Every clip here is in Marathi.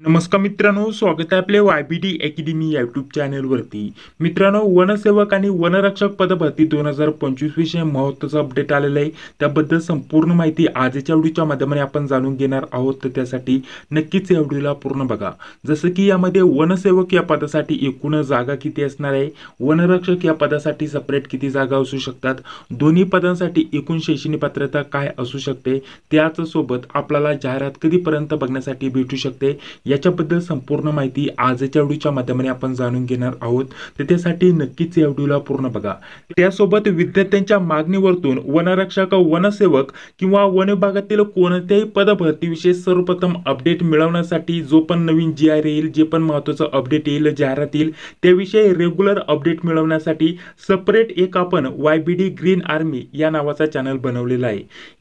नमस्कार मित्रांनो, स्वागत आहे आपले YBD अकॅडमी यूट्यूब चॅनलवरती. मित्रांनो, वनसेवक आणि वनरक्षक पद भरती 2025 विषयी महत्त्वाचा अपडेट आलेला आहे. त्याबद्दल संपूर्ण माहिती आजच्या व्हिडिओच्या माध्यमाने आपण जाणून घेणार आहोत. तर त्यासाठी नक्कीच या व्हिडिओला पूर्ण बघा. जसं की यामध्ये वनसेवक या पदासाठी एकूण जागा किती असणार आहे, वनरक्षक या पदासाठी सेपरेट किती जागा असू शकतात, दोन्ही पदांसाठी एकूण शैक्षणिक पात्रता काय असू शकते, त्याच सोबत आपल्याला जाहिरात कधीपर्यंत बघण्यासाठी भेटू शकते, याच्याबद्दल संपूर्ण माहिती आजच्या व्हिडिओच्या माध्यमाने आपण जाणून घेणार आहोत. तर त्यासाठी नक्कीच या व्हिडिओला पूर्ण बघा. त्यासोबत विद्यार्थ्यांच्या मागणीवरतून वनरक्षक, वनसेवक किंवा वन विभागातील कोणत्याही पद भरतीविषयी सर्वप्रथम अपडेट मिळवण्यासाठी जो पण नवीन GR येईल, जे पण महत्त्वाचं अपडेट येईल, जाहिरात येईल, त्याविषयी रेग्युलर अपडेट मिळवण्यासाठी सेपरेट एक आपण YBD ग्रीन आर्मी या नावाचा चॅनल बनवलेला आहे.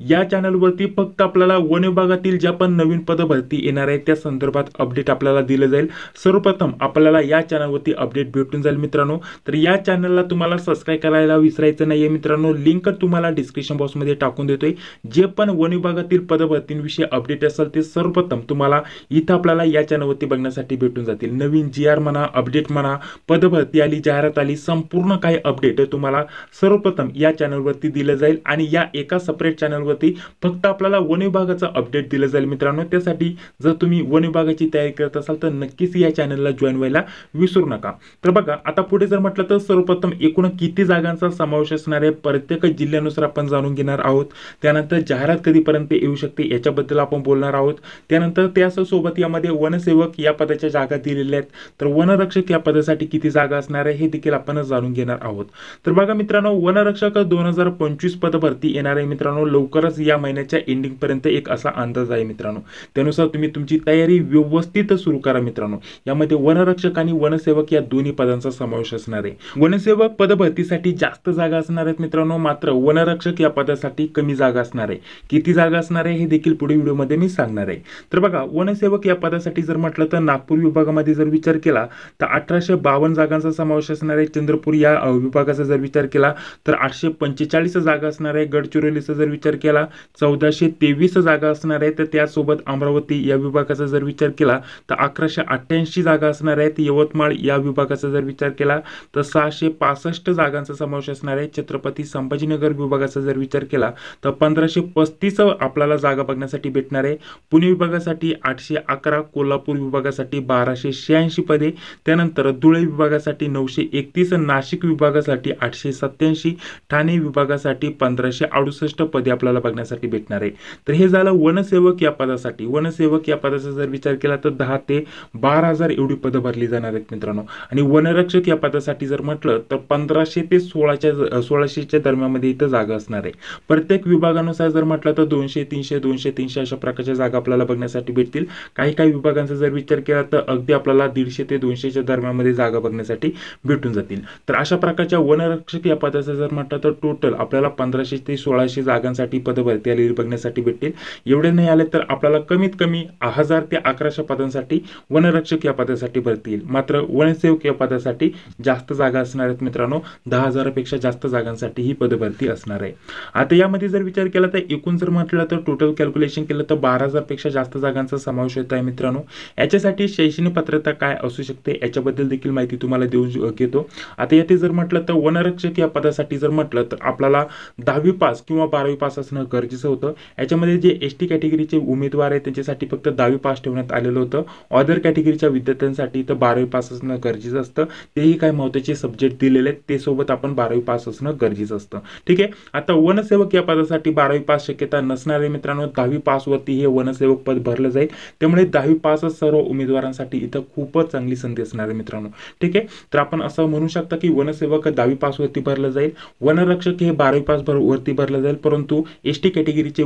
या चॅनलवरती फक्त आपल्याला वन विभागातील ज्या पण नवीन पद भरती येणार आहे त्या संदर्भात अपडेट आपल्याला दिलं जाईल. सर्वप्रथम आपल्याला या चॅनलवरती अपडेट भेटून जाईल मित्रांनो. तर या चॅनलला तुम्हाला सबस्क्राइब करायला विसरायचं नाहीये मित्रांनो. लिंक तुम्हाला डिस्क्रिप्शन बॉक्समध्ये टाकून देतोय. जे पण वन विभागातील पदभरतींविषयी अपडेट असेल ते सर्वप्रथम तुम्हाला इथं आपल्याला या चॅनलवरती बघण्यासाठी भेटून जातील. नवीन GR म्हणा, अपडेट म्हणा, पदभरती आली, जाहिरात आली, संपूर्ण काही अपडेट तुम्हाला सर्वप्रथम या चॅनलवरती दिलं जाईल आणि या एका सेपरेट चॅनलवरती फक्त आपल्याला वन विभागाचं अपडेट दिलं जाईल मित्रांनो. त्यासाठी जर तुम्ही वन विभागाची तयारी करत असाल तर नक्कीच या चॅनलला जॉईन व्हायला विसरू नका. तर बघा, आता पुढे जर म्हटलं तर सर्वप्रथम एकूण किती जागांचा समावेश असणार आहे प्रत्येक जिल्ह्यानुसार आपण जाणून घेणार आहोत. त्यानंतर जाहिरात कधीपर्यंत येऊ शकते याच्याबद्दल आपण बोलणार आहोत. त्यानंतर त्यासोबत यामध्ये वनसेवक या पदाच्या जागा दिलेल्या आहेत, तर वनरक्षक या पदासाठी किती जागा असणार आहे हे देखील आपण जाणून घेणार आहोत. तर बघा मित्रांनो, वनरक्षक 2025 पद भरती येणार आहे मित्रांनो. लवकरच या महिन्याच्या एंडिंग पर्यंत एक असा अंदाज आहे मित्रांनो. त्यानुसार तुम्ही तुमची तयारी व्यवस्थित सुरू करा मित्रांनो. यामध्ये वनरक्षक आणि वनसेवक या दोन्ही पदांचा समावेश असणार आहे. वनसेवक पद भरतीसाठी जास्त जागा असणार आहेत मित्रांनो, मात्र वनरक्षक या पदासाठी कमी जागा असणार आहे. किती जागा असणार आहे हे देखील पुढील व्हिडिओमध्ये मी सांगणार आहे. तर बघा, वनसेवक या पदासाठी जर म्हटलं तर नागपूर विभागामध्ये जर विचार केला तर 1852 जागांचा समावेश असणार आहे. चंद्रपूर या विभागाचा जर विचार केला तर 845 जागा असणार आहे. गडचिरोलीचा जर विचार केला 1423 जागा असणार आहे. तर त्यासोबत अमरावती या विभागाचा जर विचार केला तर 1188 जागा असणार आहेत. यवतमाळ या विभागाचा जर विचार केला तर 665 जागांचा समावेश असणार आहे. छत्रपती संभाजीनगर विभागाचा जर विचार केला तर 1535 आपल्याला जागा बघण्यासाठी भेटणार आहे. पुणे विभागासाठी 811, कोल्हापूर विभागासाठी 1286 पदे, त्यानंतर धुळे विभागासाठी 931, नाशिक विभागासाठी 887, ठाणे विभागासाठी 1568 पदे आपल्याला बघण्यासाठी भेटणार आहे. तर हे झालं वनसेवक या पदासाठी. वनसेवक या पदाचा जर विचार केला तर 10 ते 12,000 एवढी पदं भरली जाणार आहेत मित्रांनो. आणि वनरक्षक या पदासाठी जर म्हटलं तर 1500 ते 1600च्या दरम्यानमध्ये इथं जागा असणार आहे. प्रत्येक विभागानुसार जर म्हटलं तर 200, 300, 200, 300 अशा प्रकारच्या जागा आपल्याला बघण्यासाठी भेटतील. काही विभागांचा जर विचार केला तर अगदी आपल्याला 150 ते 200च्या दरम्यानमध्ये जागा बघण्यासाठी भेटून जातील. तर अशा प्रकारच्या वनरक्षक या पदाचा जर म्हटलं तर टोटल आपल्याला 1500 ते 1600 जागांसाठी पदं भरती आलेली बघण्यासाठी भेटतील. एवढे नाही आले तर आपल्याला कमीत कमी 1000 ते 1100 पदांसाठी वनरक्षक या पदासाठी भरती येईल. मात्र वनसेवक या पदासाठी जास्त जागा असणार आहेत मित्रांनो. 10,000 पेक्षा जास्त जागांसाठी ही पदभरती असणार आहे. आता यामध्ये जर विचार केला तर एकूण जर म्हटलं तर टोटल कॅल्क्युलेशन केलं तर 12,000 पेक्षा जास्त जागांचा समावेश होत आहे मित्रांनो. याच्यासाठी शैक्षणिक पात्रता काय असू शकते याच्याबद्दल देखील माहिती तुम्हाला देऊन घेतो. आता येथे जर म्हटलं तर वनरक्षक या पदासाठी जर म्हटलं तर आपल्याला 10वी पास किंवा 12वी पास असणं गरजेचं होतं. याच्यामध्ये जे ST कॅटेगरीचे उमेदवार आहेत त्यांच्यासाठी फक्त 10वी पास ठेवण्यात आलेलं होतं. अदर कॅटेगरीच्या विद्यार्थ्यांसाठी तर 12वी पास असणं गरजेचं असतं. तेही काही महत्त्वाचे सब्जेक्ट दिलेले आहेत, ते सोबत आपण 12वी पास असणं गरजेचं असतं. ठीक आहे. आता वनसेवक या पदासाठी 12वी पास शक्यता नसणार आहे मित्रांनो. 10वी पास वरती हे वनसेवक पद भरलं जाईल. त्यामुळे 10वी पास सर्व उमेदवारांसाठी इथं खूपच चांगली संधी असणार आहे मित्रांनो. ठीक आहे. तर आपण असं म्हणू शकता की वनसेवक 10वी पास वरती भरलं जाईल, वनरक्षक हे 12वी पास वरती भरलं जाईल. परंतु ST कॅटेगरीचे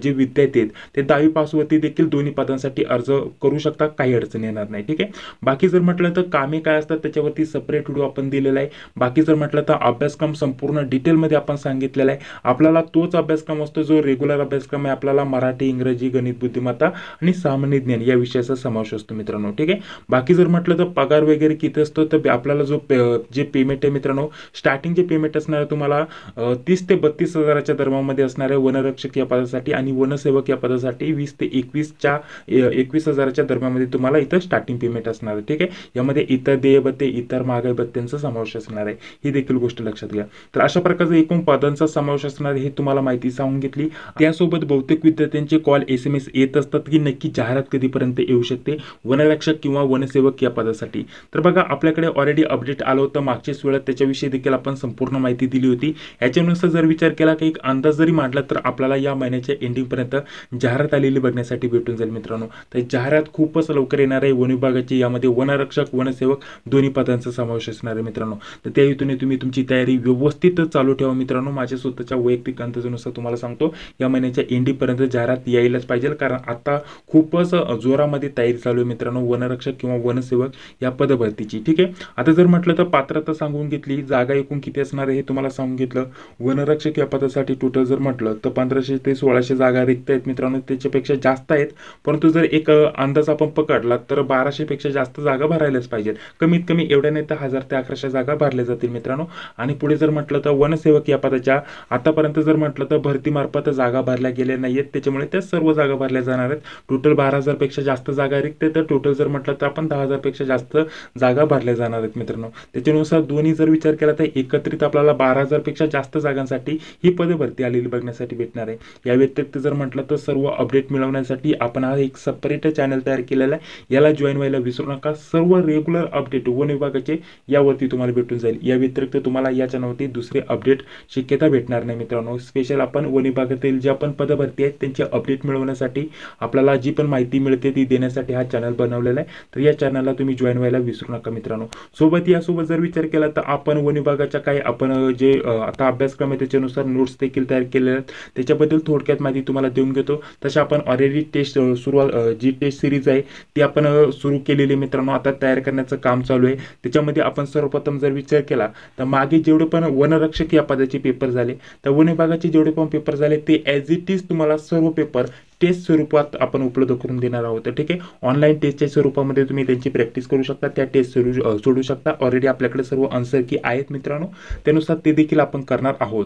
जे विद्यार्थी आहेत ते 10वी पास वरती देखील दोन्ही पदांसाठी अर्ज करू शकतात, काही अडचण येणार नाही. ठीक आहे. बाकी जर म्हटलं तर कामे काय असतात त्याच्यावरती सेपरेट व्हिडिओ आपण दिलेला आहे. बाकी जर म्हटलं तर अभ्यासक्रम संपूर्ण डिटेलमध्ये आपण सांगितलेला आहे. आपल्याला तोच अभ्यासक्रम असतो जो रेग्युलर अभ्यासक्रम आहे. आपल्याला मराठी, इंग्रजी, गणित, बुद्धिमत्ता आणि सामान्य ज्ञान या विषयाचा समावेश असतो मित्रांनो. ठीक आहे. बाकी जर म्हटलं तर पगार वगैरे किती असतो तर आपल्याला जे पेमेंट आहे मित्रांनो, स्टार्टिंगचे पेमेंट असणार आहे तुम्हाला 30 ते 32 हजाराच्या दरम्यानमध्ये असणार आहे वनरक्षक या पदासाठी, आणि वनसेवक या पदासाठी 20 ते 21 हजाराच्या हजाराच्या दरम्यानमध्ये तुम्हाला इथं स्टार्टिंग पेमेंट असणार आहे. ठीक आहे, यामध्ये इतर देय भत्ते, इतर महागाई भत्त्यांचा समावेश असणार आहे, ही देखील गोष्ट लक्षात घ्या. तर अशा प्रकारचा एकूण पदांचा समावेश असणार हे तुम्हाला माहिती सांगितली. त्यासोबत बहुतेक विद्यार्थ्यांचे कॉल SMS येत असतात की नक्की जाहिरात कधीपर्यंत येऊ शकते वनरक्षक किंवा वनसेवक या पदासाठी. तर बघा, आपल्याकडे ऑलरेडी अपडेट आलं होतं मागच्याच वेळेत, त्याच्याविषयी देखील आपण संपूर्ण माहिती दिली होती. याच्यानुसार जर विचार केला की एक अंदाज जरी मांडला तर आपल्याला या महिन्याच्या एंडिंग पर्यंत जाहिरात आलेली बघण्यासाठी भेटून जाईल मित्रांनो. तर जाहिरात खूपच लवकर येणार आहे वन विभागाची. यामध्ये वनरक्षक वनसेवक दोन्ही पदांचा समावेश असणार आहे मित्रांनो. तर त्या हेतूने तुम्ही तुमची तयारी व्यवस्थित चालू ठेवा मित्रांनो. माझ्या स्वतःच्या वैयक्तिक अंदाजानुसार तुम्हाला सांगतो या महिन्याच्या एंडिंग पर्यंत जाहिरात यायलाच पाहिजे, कारण आता खूपच जोरामध्ये तयारी चालू आहे मित्रांनो वनरक्षक किंवा वनसेवक या पदभरतीची. ठीक आहे, आता जर म्हटलं तर पात्रता सांगून घेतली, जागा एकूण किती असणार आहे हे तुम्हाला सांगून घेतलं. वनरक्षक या पदासाठी टोटल जर म्हटलं तर 1500 ते 1600 जागा रिक्त आहेत मित्रांनो, त्याच्यापेक्षा जास्त आहेत. परंतु जर एक अंदाज आपण पकडला तर 1200 पेक्षा जास्त जागा भरायलाच पाहिजेत. कमीत कमी एवढ्या नाही तर 1000 ते 1100 जागा भरल्या जातील मित्रांनो. आणि पुढे जर म्हटलं तर वनसेवक या पदाच्या आतापर्यंत जर म्हटलं तर भरतीमार्फत जागा भरल्या गेल्या नाहीयेत, त्याच्यामुळे त्या सर्व जागा भरल्या जाणार आहेत. टोटल 12,000 पेक्षा जास्त जागा रिक्त आहेत, तर टोटल जर म्हटलं तर आपण 10,000 पेक्षा जास्त जागा भरल्या जाणार आहेत मित्रांनो. त्याच्यानुसार दोन्ही जर विचार केला तर एकत्रित आपल्याला 12,000 पेक्षा जास्त जागांसाठी ही पदभरती आलेली बघण्यासाठी भेटणार आहे. या व्यतिरिक्त जर म्हटलं तर सर्व अपडेट मिळवण्यासाठी आपण हा एक सेपरेट चॅनल तयार केलेला आहे, याला जॉईन व्हायला विसरू नका. सर्व रेग्युलर अपडेट वन विभागाचे यावरती तुम्हाला भेटून जाईल. या व्यतिरिक्त तुम्हाला या चॅनलवरती दुसरे अपडेट शक्यता भेटणार नाही मित्रांनो. स्पेशल आपण वन विभागातील ज्या पण पदभरती आहेत त्यांचे अपडेट मिळवण्यासाठी आपल्याला जी पण माहिती मिळते ती देण्यासाठी हा चॅनल बनवलेला आहे. तर या चॅनलला तुम्ही जॉईन व्हायला विसरू नका मित्रांनो. यासोबत जर विचार केला तर आपण वन विभागाच्या काही आपण जे आता अभ्यासक्रम आहे त्याच्यानुसार नोट्स देखील तयार केलेल्या आहेत, त्याच्याबद्दल थोडक्यात माहिती तुम्हाला देऊन घेतो. तशा आपण ऑलरेडी टेस्ट जी टेस्ट सिरीज आहे ती आपण सुरू केलेली मित्रांनो, आता तयार करण्याचं काम चालू आहे. त्याच्यामध्ये आपण सर्वप्रथम जर विचार केला तर मागे जेवढे पण वनरक्षक या पदाचे पेपर झाले, तर वन विभागाचे जेवढे पण पेपर झाले ते ॲज इट इज तुम्हाला सर्व पेपर टेस्ट स्वरूपात आपण उपलब्ध करून देणार आहोत. ठीक आहे, ऑनलाईन टेस्टच्या स्वरूपामध्ये तुम्ही त्यांची प्रॅक्टिस करू शकता, त्या टेस्ट सोडू शकता. ऑलरेडी आपल्याकडे सर्व आन्सर की आहेत मित्रांनो, त्यानुसार ते देखील आपण करणार आहोत.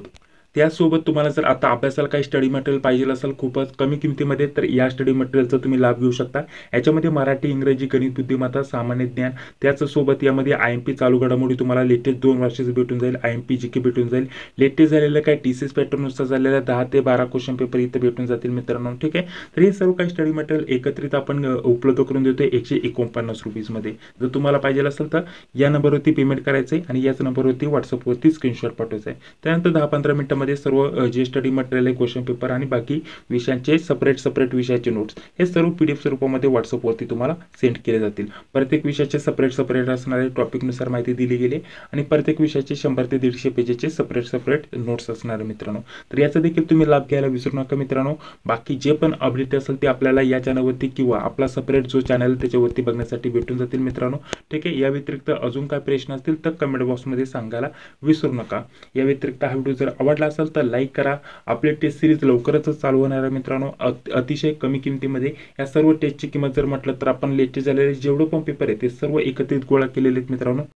त्यासोबत तुम्हाला जर आता अभ्यासाला काही स्टडी मटेरियल पाहिजे असेल खूपच कमी किमतीमध्ये, तर या स्टडी मटेरियलचा तुम्ही लाभ घेऊ शकता. याच्यामध्ये मराठी, इंग्रजी, गणित, बुद्धिमत्ता, सामान्य ज्ञान, त्याचसोबत यामध्ये IMP चालू घडामोडी तुम्हाला लेटेस्ट 2 वर्षाचं भेटून जाईल. IMP GK भेटून जाईल. लेटेस्ट झालेलं काय TCS पॅटर्ननुसार झालेल्या 10 ते 12 क्वेश्चन पेपर इथं भेटून जातील मित्रांनो. ठीक आहे, तर हे सर्व काही स्टडी मटेरियल एकत्रित आपण उपलब्ध करून देतोय 149 रुपीजमध्ये. जर तुम्हाला पाहिजे असेल तर या नंबरवरती पेमेंट करायचं आहे आणि याच नंबरवरती व्हॉट्सअपवरती स्क्रीनशॉट पाठवायचं आहे. त्यानंतर 10-15 मिनिटांमध्ये सर्व जे स्टडी मटेरियल आहे, क्वेश्चन पेपर आणि बाकी विषयांचे सेपरेट विषयाचे नोट्स हे सर्व PDF स्वरूपामध्ये व्हॉट्सअपवरती तुम्हाला सेंड केले जातील. प्रत्येक विषयाचे सेपरेट असणारे टॉपिकनुसार माहिती दिली गेली आणि प्रत्येक विषयाचे 100 ते 150 पेजेसचे सेपरेट नोट्स असणार मित्रांनो. तर याचा देखील तुम्ही लाभ घ्यायला विसरू नका मित्रांनो. बाकी जे पण अपडेट असेल ते आपल्याला या चॅनलवरती किंवा आपला सेपरेट जो चॅनल त्याच्यावरती बघण्यासाठी भेटून जातील मित्रांनो. ठीक आहे, या व्यतिरिक्त अजून काय प्रश्न असतील तर कमेंट बॉक्समध्ये सांगायला विसरू नका. या व्यतिरिक्त हा व्हिडिओ जर आवडला असेल तर लाईक करा. आपली टेस्ट सिरीज लवकरच चालू होणार आहे मित्रांनो, अतिशय कमी किमतीमध्ये. या सर्व टेस्टची किंमत जर म्हटलं तर आपण लेटेस्ट झालेले जेवढे पण पेपर आहे ते सर्व एकत्रित गोळा केलेले आहेत मित्रांनो.